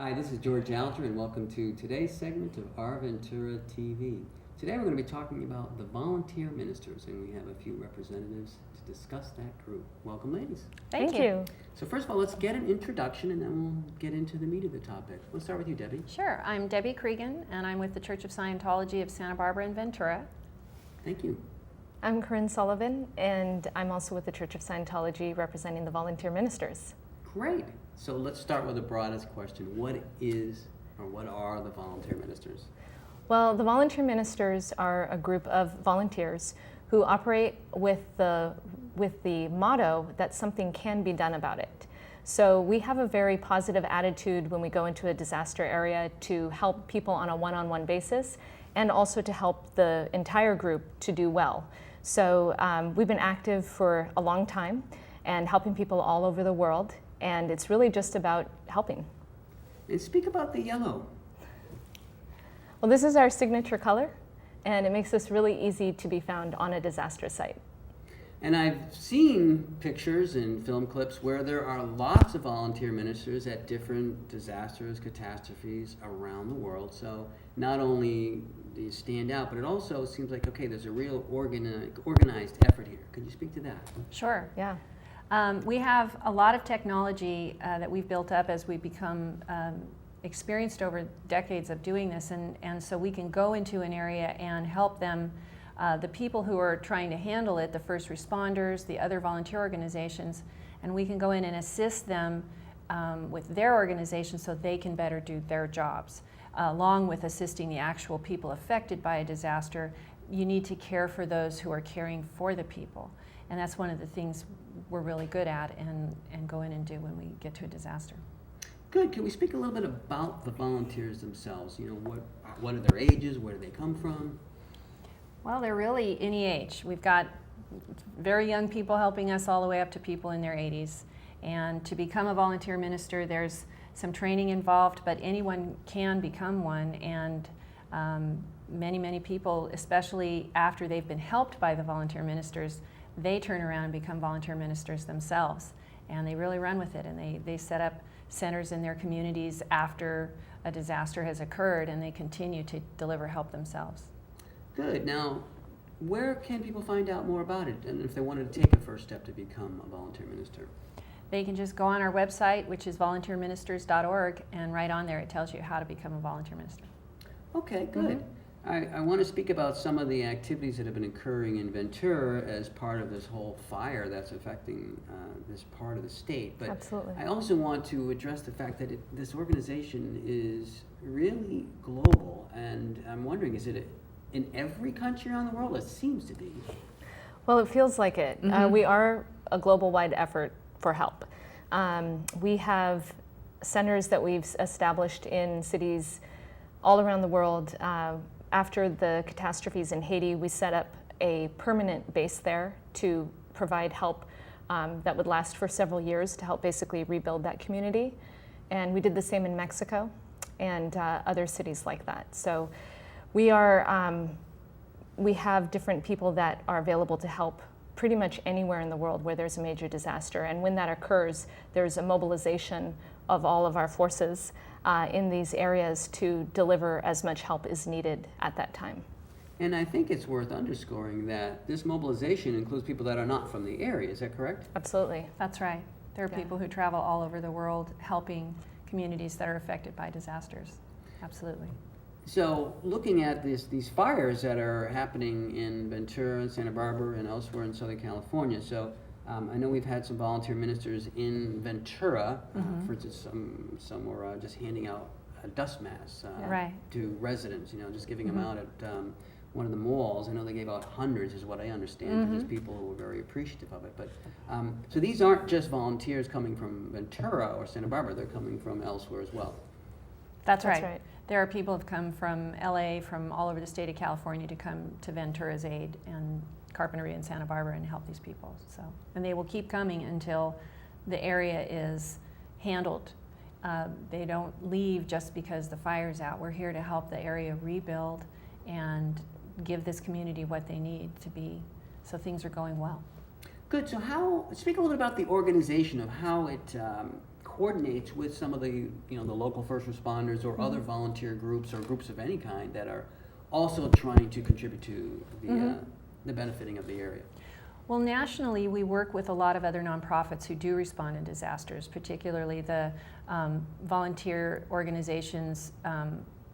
Hi, this is George Alger, and welcome to today's segment of Our Ventura TV. Today we're going to be talking about the volunteer ministers, and we have a few representatives to discuss that group. Welcome, ladies. Thank you. So first of all, let's get an introduction, and then we'll get into the meat of the topic. We'll start with you, Debbie. Sure. I'm Debbie Cregan, and I'm with the Church of Scientology of Santa Barbara and Ventura. Thank you. I'm Corinne Sullivan, and I'm also with the Church of Scientology representing the volunteer ministers. Great. So let's start with the broadest question. What are the volunteer ministers? Well, the volunteer ministers are a group of volunteers who operate with the motto that something can be done about it. So we have a very positive attitude when we go into a disaster area to help people on a one-on-one basis and also to help the entire group to do well. So we've been active for a long time and helping people all over the world, and it's really just about helping. And speak about the yellow. Well, this is our signature color, and it makes us really easy to be found on a disaster site. And I've seen pictures and film clips where there are lots of volunteer ministers at different disasters, catastrophes around the world. So not only do you stand out, but it also seems like, okay, there's a real organized effort here. Could you speak to that? Sure. Yeah. We have a lot of technology that we've built up as we become experienced over decades of doing this, and so we can go into an area and help them, the people who are trying to handle it, the first responders, the other volunteer organizations, and we can go in and assist them with their organization so they can better do their jobs. Along with assisting the actual people affected by a disaster, you need to care for those who are caring for the people. And that's one of the things we're really good at and go in and do when we get to a disaster. Good. Can we speak a little bit about the volunteers themselves? You know, what are their ages? Where do they come from? Well, they're really any age. We've got very young people helping us all the way up to people in their 80s. And to become a volunteer minister, there's some training involved, but anyone can become one. And many people, especially after they've been helped by the volunteer ministers, they turn around and become volunteer ministers themselves. And they really run with it, and they set up centers in their communities after a disaster has occurred, and they continue to deliver help themselves. Good. Now, where can people find out more about it, and if they wanted to take a first step to become a volunteer minister? They can just go on our website, which is volunteerministers.org, and right on there it tells you how to become a volunteer minister. Okay, good. Mm-hmm. I want to speak about some of the activities that have been occurring in Ventura as part of this whole fire that's affecting this part of the state. But absolutely. I also want to address the fact that this organization is really global, and I'm wondering, is it in every country around the world? It seems to be. Well, it feels like it. Mm-hmm. We are a global-wide effort for help. We have centers that we've established in cities all around the world. After the catastrophes in Haiti, we set up a permanent base there to provide help that would last for several years to help basically rebuild that community. And we did the same in Mexico and other cities like that. So we have different people that are available to help pretty much anywhere in the world where there's a major disaster. And when that occurs, there's a mobilization of all of our forces in these areas to deliver as much help as needed at that time. And I think it's worth underscoring that this mobilization includes people that are not from the area. Is that correct? Absolutely. That's right. There are people who travel all over the world helping communities that are affected by disasters. Absolutely. So looking at these fires that are happening in Ventura and Santa Barbara and elsewhere in Southern California, so I know we've had some volunteer ministers in Ventura. For instance, some were just handing out dust masks to residents, just giving them out at one of the malls. I know they gave out hundreds, is what I understand, to these people who were very appreciative of it. But so these aren't just volunteers coming from Ventura or Santa Barbara, they're coming from elsewhere as well. That's right. There are people who've come from LA, from all over the state of California to come to Ventura's aid and Carpinteria in Santa Barbara and help these people. And they will keep coming until the area is handled. They don't leave just because the fire's out. We're here to help the area rebuild and give this community what they need to be, so things are going well. Good. So speak a little bit about the organization of how it coordinates with some of the, the local first responders or other volunteer groups or groups of any kind that are also trying to contribute to the benefiting of the area? Well, nationally, we work with a lot of other nonprofits who do respond in disasters, particularly the volunteer organizations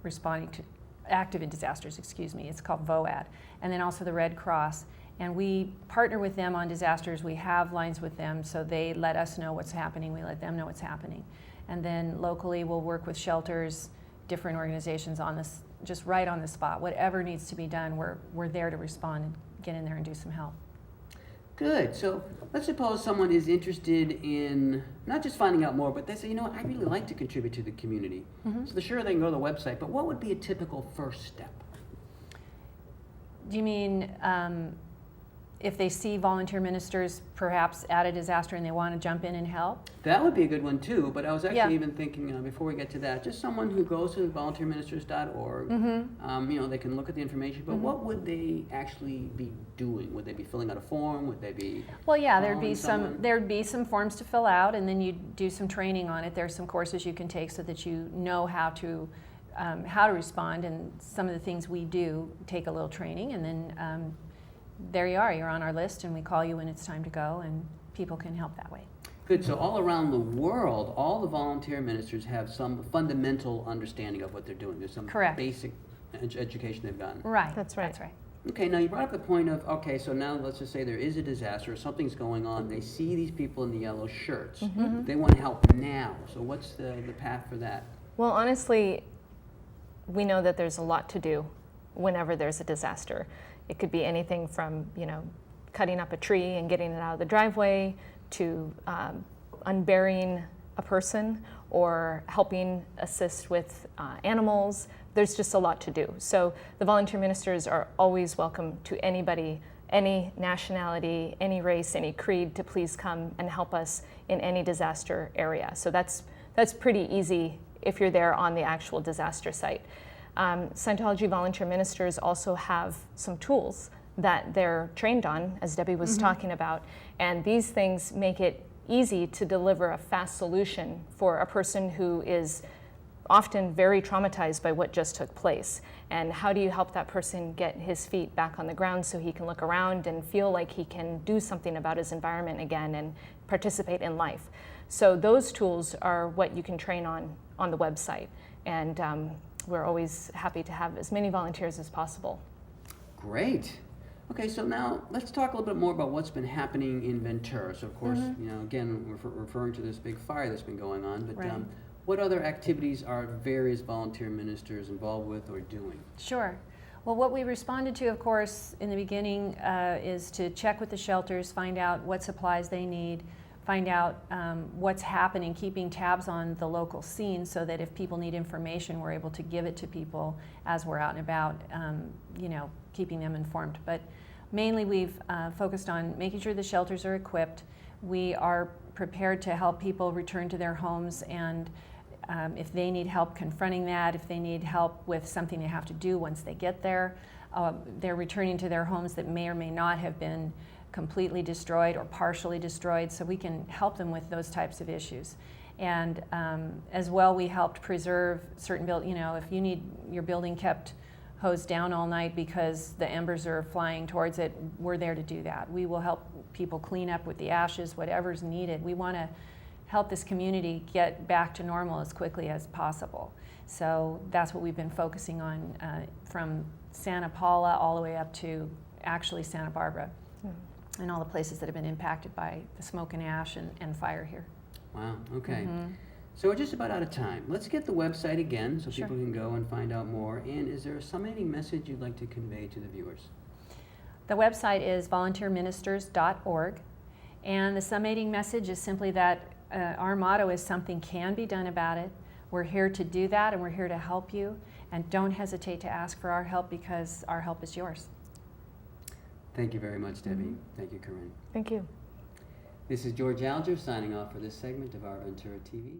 responding to active in disasters, it's called VOAD, and then also the Red Cross. And we partner with them on disasters. We have lines with them, so they let us know what's happening, we let them know what's happening. And then locally, we'll work with shelters, different organizations on this, just right on the spot. Whatever needs to be done, we're there to respond and get in there and do some help. Good. So let's suppose someone is interested in not just finding out more, but they say, I really like to contribute to the community. So sure, they can go to the website, but what would be a typical first step? Do you mean if they see volunteer ministers perhaps at a disaster and they want to jump in and help? That would be a good one too, but I was actually Yeah. even thinking, before we get to that, just someone who goes to volunteerministers.org, they can look at the information, but what would they actually be doing? Would they be filling out a form? Would they be Well, yeah, calling there'd be some forms to fill out, and then you do some training on it. There's some courses you can take so that you know how to respond, and some of the things we do take a little training, and then there you are, you're on our list, and we call you when it's time to go, and people can help that way. Good. So all around the world, all the volunteer ministers have some fundamental understanding of what they're doing. There's some Correct. basic education they've gotten. Right. That's right. That's right. Okay, now you brought up the point of, okay, so now let's just say there is a disaster, or something's going on, they see these people in the yellow shirts. They want to help now. So what's the path for that? Well, honestly, we know that there's a lot to do whenever there's a disaster. It could be anything from, cutting up a tree and getting it out of the driveway to unburying a person or helping assist with animals. There's just a lot to do. So the volunteer ministers are always welcome to anybody, any nationality, any race, any creed, to please come and help us in any disaster area. So that's pretty easy if you're there on the actual disaster site. Scientology volunteer ministers also have some tools that they're trained on, as Debbie was talking about, and these things make it easy to deliver a fast solution for a person who is often very traumatized by what just took place. And how do you help that person get his feet back on the ground so he can look around and feel like he can do something about his environment again and participate in life? So those tools are what you can train on the website. And we're always happy to have as many volunteers as possible. Great. Okay, so now let's talk a little bit more about what's been happening in Ventura. So of course, again, we're referring to this big fire that's been going on, but Right. What other activities are various volunteer ministers involved with or doing? Sure. Well, what we responded to, of course, in the beginning is to check with the shelters, find out what supplies they need, find out what's happening, keeping tabs on the local scene so that if people need information, we're able to give it to people as we're out and about, keeping them informed. But mainly we've focused on making sure the shelters are equipped. We are prepared to help people return to their homes, and if they need help confronting that, if they need help with something they have to do once they get there, they're returning to their homes that may or may not have been completely destroyed or partially destroyed, so we can help them with those types of issues. And as well, we helped preserve certain if you need your building kept hosed down all night because the embers are flying towards it, we're there to do that. We will help people clean up with the ashes, whatever's needed. We want to help this community get back to normal as quickly as possible. So that's what we've been focusing on from Santa Paula all the way up to actually Santa Barbara and all the places that have been impacted by the smoke and ash and fire here. Wow, okay. So we're just about out of time. Let's get the website again so Sure. people can go and find out more. And is there a summating message you'd like to convey to the viewers? The website is volunteerministers.org, and the summating message is simply that our motto is something can be done about it. We're here to do that, and we're here to help you, and don't hesitate to ask for our help because our help is yours. Thank you very much, Debbie. Thank you, Corinne. Thank you. This is George ALGER signing off for this segment of Our Ventura TV.